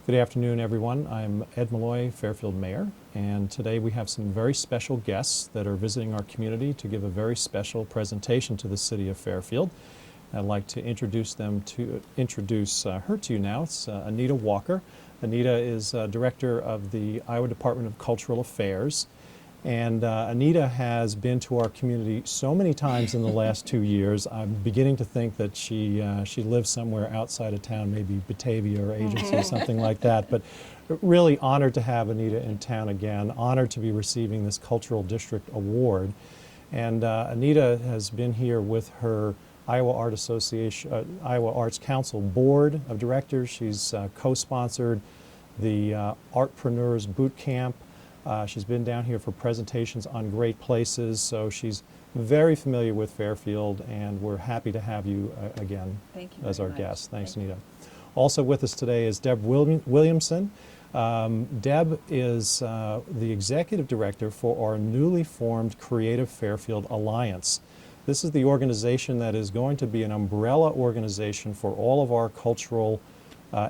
Good afternoon, everyone. I'm Ed Malloy, Fairfield Mayor, and today we have some very special guests that are visiting our community to give a very special presentation to the City of Fairfield. I'd like to introduce her to you now. It's Anita Walker. Anita is Director of the Iowa Department of Cultural Affairs. And Anita has been to our community so many times in the last 2 years. I'm beginning to think that she lives somewhere outside of town, maybe Batavia or Agency or something like that. But really honored to have Anita in town again, honored to be receiving this Cultural District Award. And Anita has been here with her Iowa Arts Council Board of Directors. She's co-sponsored the Artpreneurs Boot Camp. She's been down here for presentations on great places, so she's very familiar with Fairfield, and we're happy to have you again as our guest. Thanks, Anita. Also with us today is Deborah Williamson. Deb is the Executive Director for our newly formed Creative Fairfield Alliance. This is the organization that is going to be an umbrella organization for all of our cultural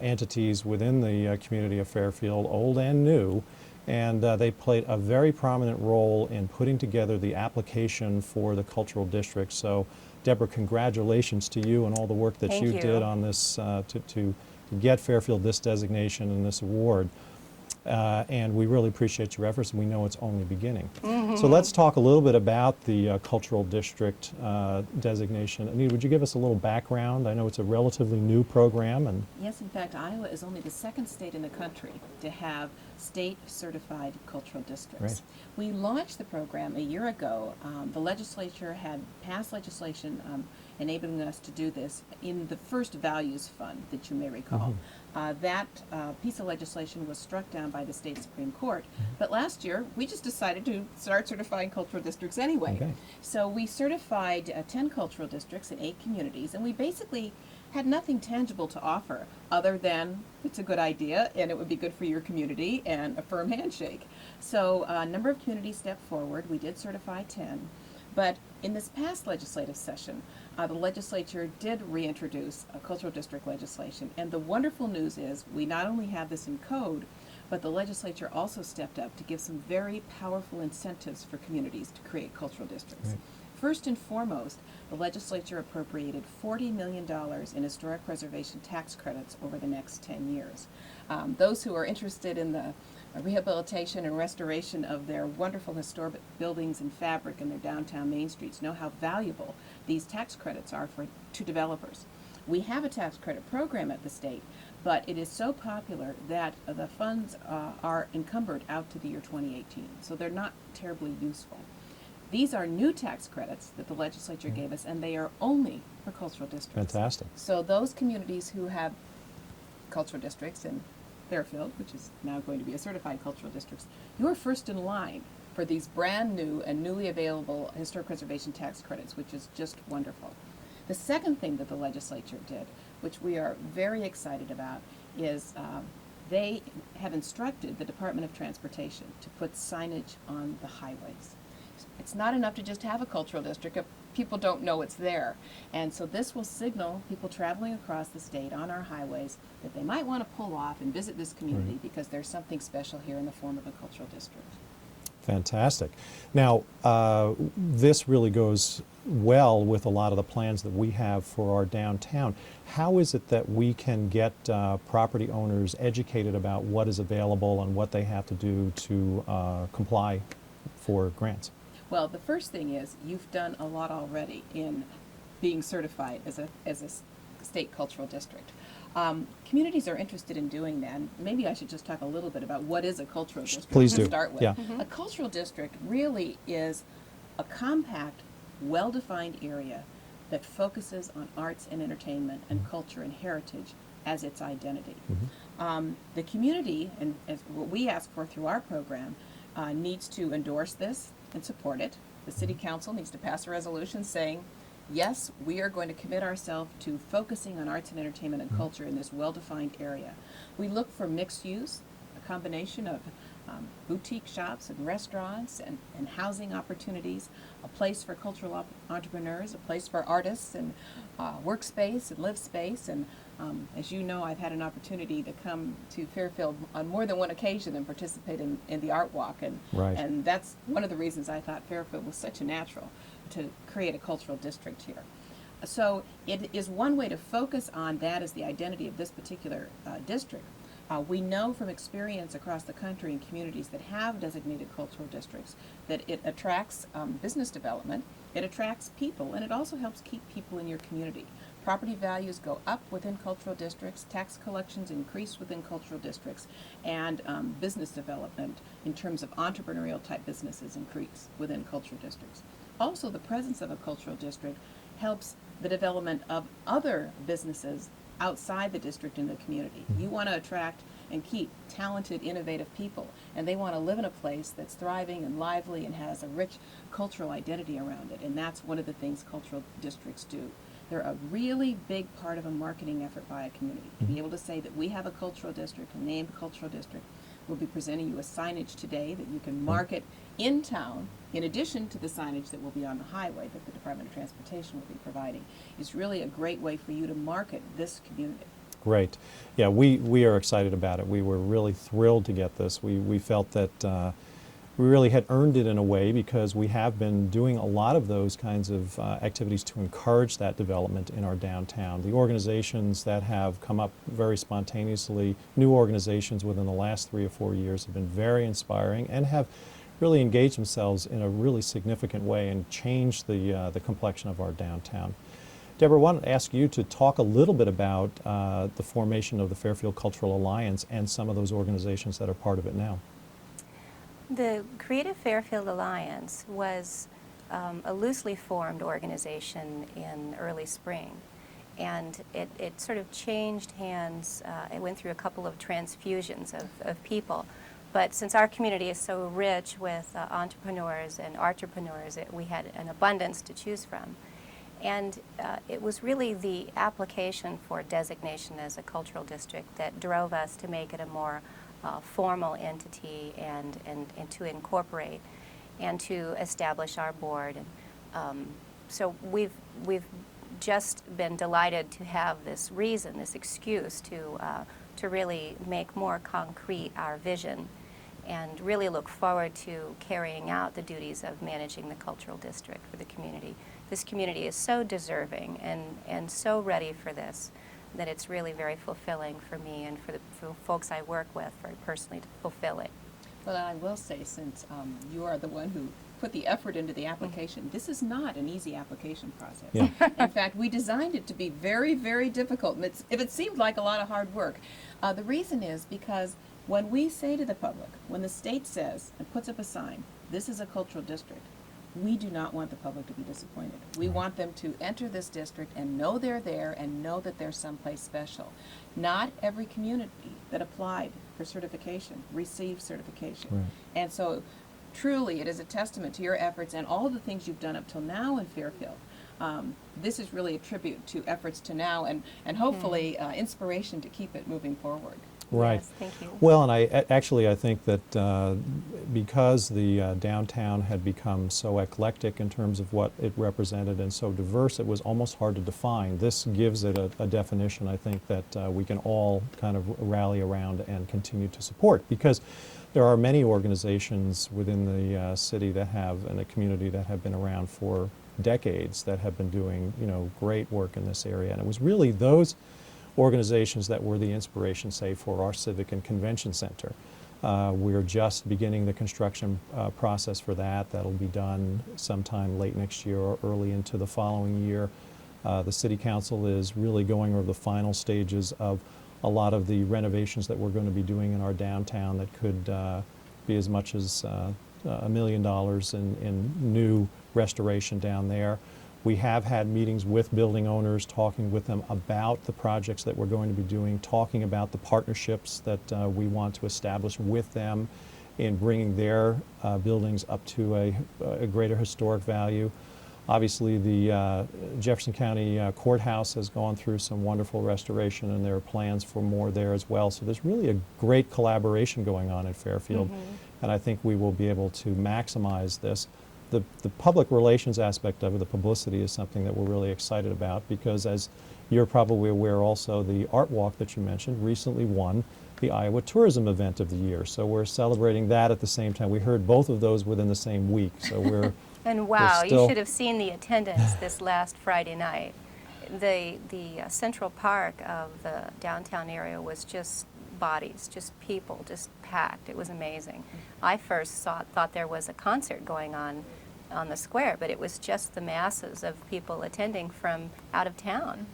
entities within the community of Fairfield, old and new. And they played a very prominent role in putting together the application for the cultural district. So, Deborah, congratulations to you and all the work that you did on this to get Fairfield this designation and this award. And we really appreciate your efforts, and we know it's only beginning. So let's talk a little bit about the cultural district designation. Anita, would you give us a little background? I know it's a relatively new program. And yes, in fact, Iowa is only the second state in the country to have state-certified cultural districts. Right. We launched the program a year ago. The legislature had passed legislation enabling us to do this in the first Values Fund that you may recall. That piece of legislation was struck down by the state Supreme Court, but last year we just decided to start certifying cultural districts anyway. Okay. So we certified 10 cultural districts in 8 communities, and we basically had nothing tangible to offer other than it's a good idea and it would be good for your community and a firm handshake. So a number of communities stepped forward. We did certify 10. But in this past legislative session, the legislature did reintroduce a cultural district legislation. And the wonderful news is we not only have this in code, but the legislature also stepped up to give some very powerful incentives for communities to create cultural districts. Right. First and foremost, the legislature appropriated $40 million in historic preservation tax credits over the next 10 years. Those who are interested in the rehabilitation and restoration of their wonderful historic buildings and fabric in their downtown main streets know how valuable these tax credits are to developers. We have a tax credit program at the state, but it is so popular that the funds are encumbered out to the year 2018, so they're not terribly useful. These are new tax credits that the legislature gave us, and they are only for cultural districts. Fantastic. So those communities who have cultural districts in Fairfield, which is now going to be a certified cultural district, you are first in line for these brand new and newly available historic preservation tax credits, which is just wonderful. The second thing that the legislature did, which we are very excited about, is they have instructed the Department of Transportation to put signage on the highways. It's not enough to just have a cultural district if people don't know it's there. And so this will signal people traveling across the state on our highways that they might want to pull off and visit this community because there's something special here in the form of a cultural district. Fantastic. Now, this really goes well with a lot of the plans that we have for our downtown. How is it that we can get property owners educated about what is available and what they have to do to comply for grants? Well, the first thing is you've done a lot already in being certified as a state cultural district. Communities are interested in doing that. And maybe I should just talk a little bit about what is a cultural district. Please do. To start with. Yeah. A cultural district really is a compact, well-defined area that focuses on arts and entertainment and culture and heritage as its identity. The community, and as what we ask for through our program, needs to endorse this and support it. The City Council needs to pass a resolution saying, yes, we are going to commit ourselves to focusing on arts and entertainment and culture in this well-defined area. We look for mixed use, a combination of boutique shops and restaurants and housing opportunities, a place for cultural entrepreneurs, a place for artists and workspace and live space. And as you know, I've had an opportunity to come to Fairfield on more than one occasion and participate in the Art Walk. And that's one of the reasons I thought Fairfield was such a natural to create a cultural district here. So it is one way to focus on that as the identity of this particular district. We know from experience across the country in communities that have designated cultural districts that it attracts business development, it attracts people, and it also helps keep people in your community. Property values go up within cultural districts, tax collections increase within cultural districts, and business development in terms of entrepreneurial type businesses increase within cultural districts. Also, the presence of a cultural district helps the development of other businesses outside the district in the community. You want to attract and keep talented, innovative people, and they want to live in a place that's thriving and lively and has a rich cultural identity around it, and that's one of the things cultural districts do. They're a really big part of a marketing effort by a community. To be able to say that we have a cultural district, a named cultural district. We'll be presenting you a signage today that you can market in town, in addition to the signage that will be on the highway that the Department of Transportation will be providing. It's really a great way for you to market this community. Great. Yeah, we are excited about it. We were really thrilled to get this. We felt that we really had earned it in a way because we have been doing a lot of those kinds of activities to encourage that development in our downtown. The organizations that have come up very spontaneously, new organizations within the last 3 or 4 years, have been very inspiring and have really engaged themselves in a really significant way and changed the complexion of our downtown. Deborah, I wanted to ask you to talk a little bit about the formation of the Fairfield Cultural Alliance and some of those organizations that are part of it now. The Creative Fairfield Alliance was a loosely formed organization in early spring, and it sort of changed hands. It went through a couple of transfusions of people, but since our community is so rich with entrepreneurs and entrepreneurs, we had an abundance to choose from. And it was really the application for designation as a cultural district that drove us to make it a more formal entity and to incorporate and to establish our board. So we've just been delighted to have this reason, this excuse to really make more concrete our vision and really look forward to carrying out the duties of managing the cultural district for the community. This community is so deserving and so ready for this that it's really very fulfilling for me and for the folks I work with, very personally fulfilling. Well, I will say, since you are the one who put the effort into the application, this is not an easy application process. Yeah. In fact, we designed it to be very, very difficult. And if it seemed like a lot of hard work, the reason is because when we say to the public, when the state says and puts up a sign, this is a cultural district, we do not want the public to be disappointed. We want them to enter this district and know they're there and know that they're someplace special. Not every community that applied for certification received certification. Right. And so truly it is a testament to your efforts and all the things you've done up till now in Fairfield. This is really a tribute to efforts to now and hopefully inspiration to keep it moving forward. Right. Yes, thank you. Well, and I think that because the downtown had become so eclectic in terms of what it represented and so diverse, it was almost hard to define. This gives it a definition, I think, that we can all kind of rally around and continue to support, because there are many organizations within the city that have, and the community that have been around for decades, that have been doing, great work in this area. And it was really those organizations that were the inspiration, say, for our Civic and Convention Center. We're just beginning the construction process for that. That'll be done sometime late next year or early into the following year. The City Council is really going over the final stages of a lot of the renovations that we're going to be doing in our downtown that could be as much as $1 million in new restoration down there. We have had meetings with building owners, talking with them about the projects that we're going to be doing, talking about the partnerships that we want to establish with them in bringing their buildings up to a greater historic value. Obviously, the Jefferson County Courthouse has gone through some wonderful restoration, and there are plans for more there as well. So there's really a great collaboration going on in Fairfield, and I think we will be able to maximize this. The public relations aspect of it, the publicity, is something that we're really excited about, because as you're probably aware also, the Art Walk that you mentioned recently won the Iowa Tourism Event of the Year. So we're celebrating that at the same time. We heard both of those within the same week, so we're And wow, still, you should have seen the attendance this last Friday night. The Central Park of the downtown area was just bodies, just people, just packed. It was amazing. I first thought there was a concert going on the square, but it was just the masses of people attending from out of town.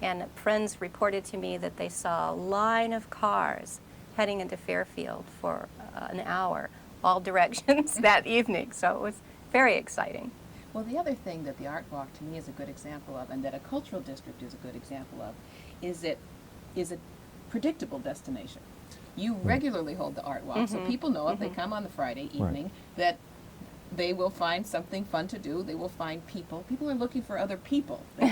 And friends reported to me that they saw a line of cars heading into Fairfield for an hour, all directions that evening. So it was very exciting. Well, the other thing that the Art Walk to me is a good example of, and that a cultural district is a good example of, is it is a predictable destination. You regularly hold the Art Walk, so people know if they come on the Friday evening that they will find something fun to do. They will find people. People are looking for other people. They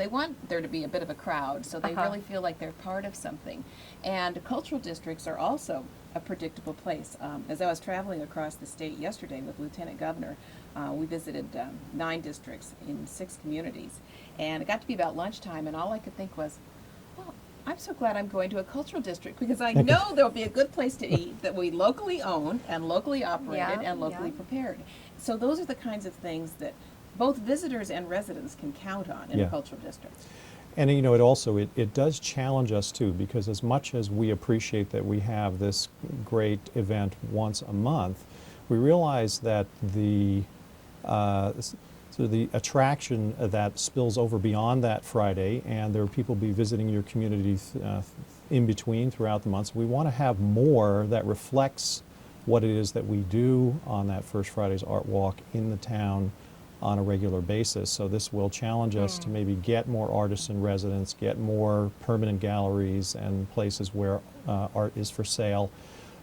want there to be a bit of a crowd, so they really feel like they're part of something. And cultural districts are also a predictable place. As I was traveling across the state yesterday with Lieutenant Governor, we visited 9 districts in 6 communities, and it got to be about lunchtime, and all I could think was, well, I'm so glad I'm going to a cultural district, because I know there'll be a good place to eat that we locally own and locally operated and locally prepared. So those are the kinds of things that both visitors and residents can count on in a cultural district. And you know, it does challenge us too, because as much as we appreciate that we have this great event once a month, we realize that the the attraction that spills over beyond that Friday, and there are people be visiting your community in between throughout the month. So we want to have more that reflects what it is that we do on that first Friday's Art Walk in the town on a regular basis. So this will challenge us to maybe get more artists in residence, get more permanent galleries and places where art is for sale.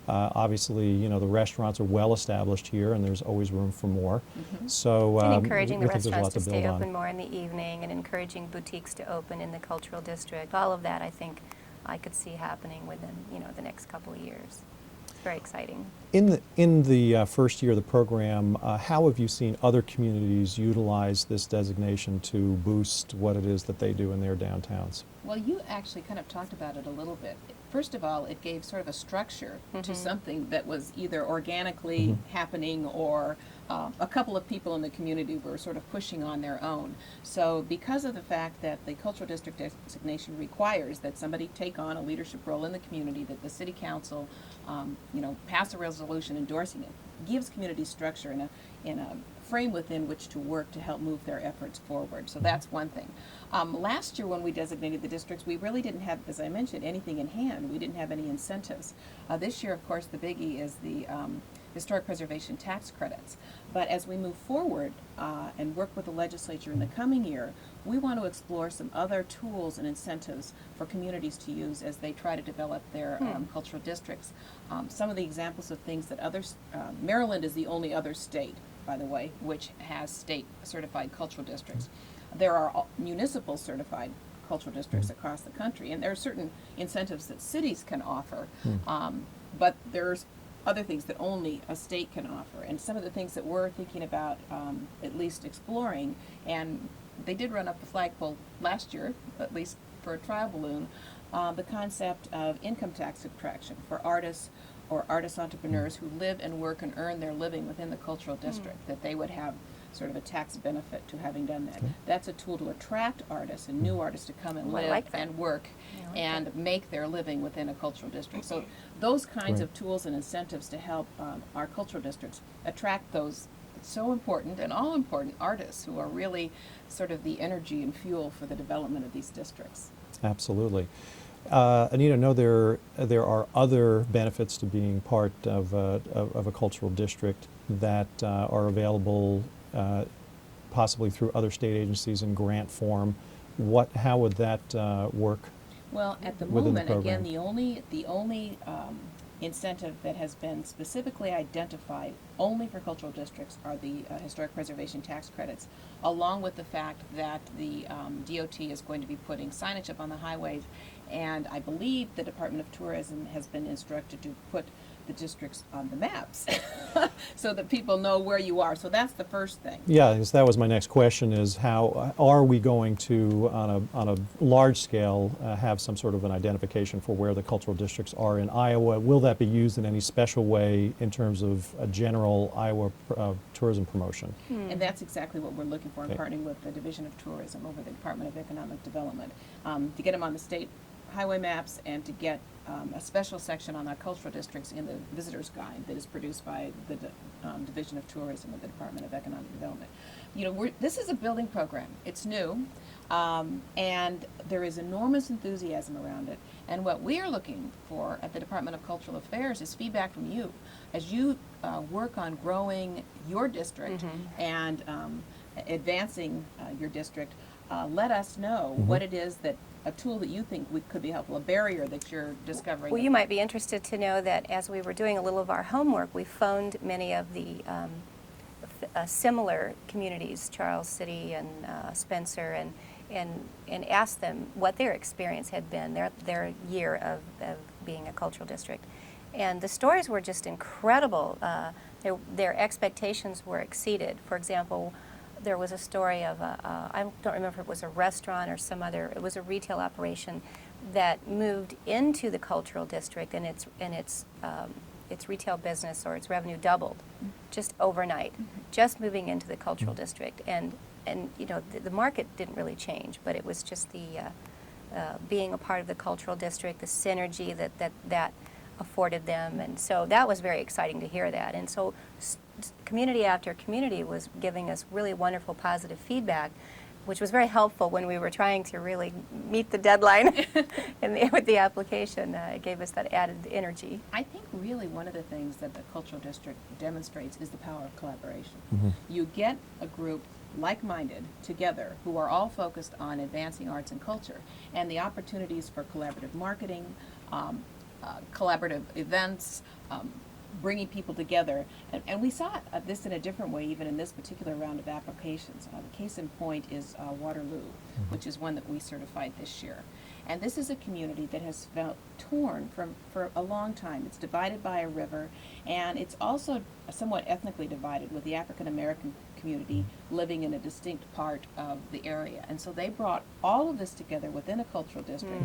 Obviously, you know, the restaurants are well established here, and there's always room for more. So And encouraging the we think there's a lot restaurants to to build stay on. open more in the evening, and encouraging boutiques to open in the cultural district. All of that, I think, I could see happening within, you know, the next couple of years. Very exciting. In the first year of the program, how have you seen other communities utilize this designation to boost what it is that they do in their downtowns? Well, you actually kind of talked about it a little bit. First of all, it gave sort of a structure to something that was either organically happening, or a couple of people in the community were sort of pushing on their own. So because of the fact that the cultural district designation requires that somebody take on a leadership role in the community, that the city council you know, pass a resolution endorsing it, gives community structure in a frame within which to work to help move their efforts forward. So that's one thing. Last year when we designated the districts, we really didn't have, as I mentioned, anything in hand. We didn't have any incentives. This year, of course, the biggie is the historic preservation tax credits. But as we move forward and work with the legislature in the coming year, we want to explore some other tools and incentives for communities to use as they try to develop their cultural districts. Some of the examples of things that others, Maryland is the only other state, by the way, which has state certified cultural districts. There are municipal certified cultural districts across the country, and there are certain incentives that cities can offer, but there's other things that only a state can offer. And some of the things that we're thinking about at least exploring, and they did run up the flagpole last year, at least for a trial balloon, the concept of income tax subtraction for artists or artist entrepreneurs who live and work and earn their living within the cultural district, that they would have sort of a tax benefit to having done that. That's a tool to attract artists and new artists to come and live and work and make their living within a cultural district. So those kinds of tools and incentives to help our cultural districts attract those so important and all important artists who are really sort of the energy and fuel for the development of these districts. Absolutely. Anita, I know there are other benefits to being part of a cultural district that are available possibly through other state agencies in grant form. How would that work? Well, at the within moment, the again, program? the only incentive that has been specifically identified only for cultural districts are the historic preservation tax credits, along with the fact that the DOT is going to be putting signage up on the highways, and I believe the Department of Tourism has been instructed to put the districts on the maps so that people know where you are. So that's the first thing. Yeah, because that was my next question, is how are we going to, on a large scale, have some sort of an identification for where the cultural districts are in Iowa? Will that be used in any special way in terms of a general Iowa tourism promotion? And that's exactly what we're looking for in Okay. partnering with the Division of Tourism over the Department of Economic Development, to get them on the state highway maps and to get a special section on our cultural districts in the visitor's guide that is produced by the Division of Tourism of the Department of Economic Development. You know, this is a building program. It's new, and there is enormous enthusiasm around it. And what we are looking for at the Department of Cultural Affairs is feedback from you as you work on growing your district and advancing your district. Let us know what it is that a tool that you think could be helpful, a barrier that you're discovering. Well, you might be interested to know that as we were doing a little of our homework, we phoned many of the similar communities, Charles City and Spencer, and asked them what their experience had been, their year of being a cultural district. And the stories were just incredible. Their expectations were exceeded. For example, there was a story of I don't remember if it was a restaurant or some other, it was a retail operation that moved into the cultural district, and its retail business or its revenue doubled just overnight, just moving into the cultural district. And you know, the market didn't really change, but it was just the being a part of the cultural district, the synergy that afforded them, and so that was very exciting to hear that. And so community after community was giving us really wonderful positive feedback, which was very helpful when we were trying to really meet the deadline with the application. It gave us that added energy. I think really one of the things that the cultural district demonstrates is the power of collaboration. You get a group like-minded together who are all focused on advancing arts and culture, and the opportunities for collaborative marketing, collaborative events, bringing people together. And we saw this in a different way even in this particular round of applications. The case in point is Waterloo, which is one that we certified this year. And this is a community that has felt torn for a long time. It's divided by a river, and it's also somewhat ethnically divided, with the African American community living in a distinct part of the area. And so they brought all of this together within a cultural district,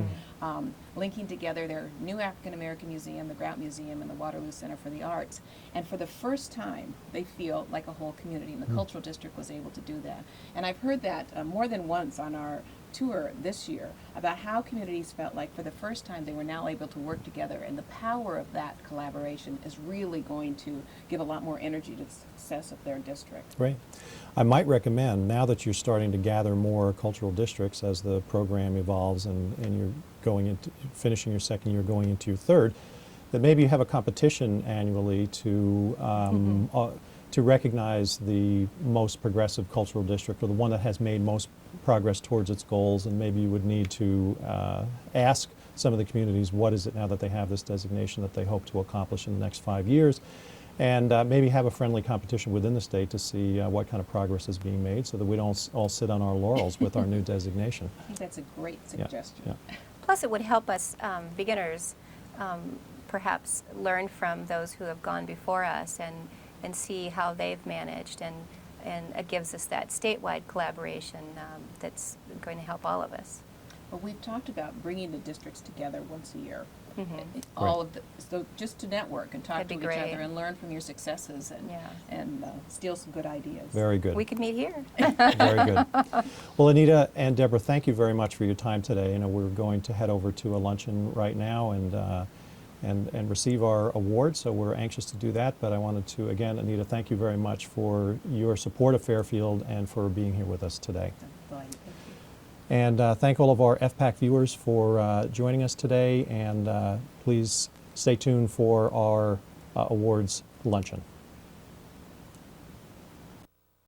linking together their new African American Museum, the Grout Museum, and the Waterloo Center for the Arts. And for the first time, they feel like a whole community, and the cultural district was able to do that. And I've heard that more than once on our tour this year about how communities felt like for the first time they were now able to work together, and the power of that collaboration is really going to give a lot more energy to the success of their district. Great. I might recommend, now that you're starting to gather more cultural districts as the program evolves and you're going into finishing your second year, going into your third, that maybe you have a competition annually to recognize the most progressive cultural district, or the one that has made most progress towards its goals. And maybe you would need to ask some of the communities, what is it now that they have this designation that they hope to accomplish in the next 5 years, and maybe have a friendly competition within the state to see what kind of progress is being made, so that we don't all sit on our laurels with our new designation. I think that's a great suggestion. Yeah. Plus, it would help us beginners perhaps learn from those who have gone before us and see how they've managed, and it gives us that statewide collaboration that's going to help all of us. Well, we've talked about bringing the districts together once a year. Mm-hmm. All of so just to network and talk That'd to be each great. other and learn from your successes and steal some good ideas. Very good. We could meet here. Very good. Well, Anita and Deborah, thank you very much for your time today. You know, we're going to head over to a luncheon right now and receive our award, so we're anxious to do that. But I wanted to, again, Anita, thank you very much for your support of Fairfield and for being here with us today. Thank you. And thank all of our FPAC viewers for joining us today, and please stay tuned for our awards luncheon.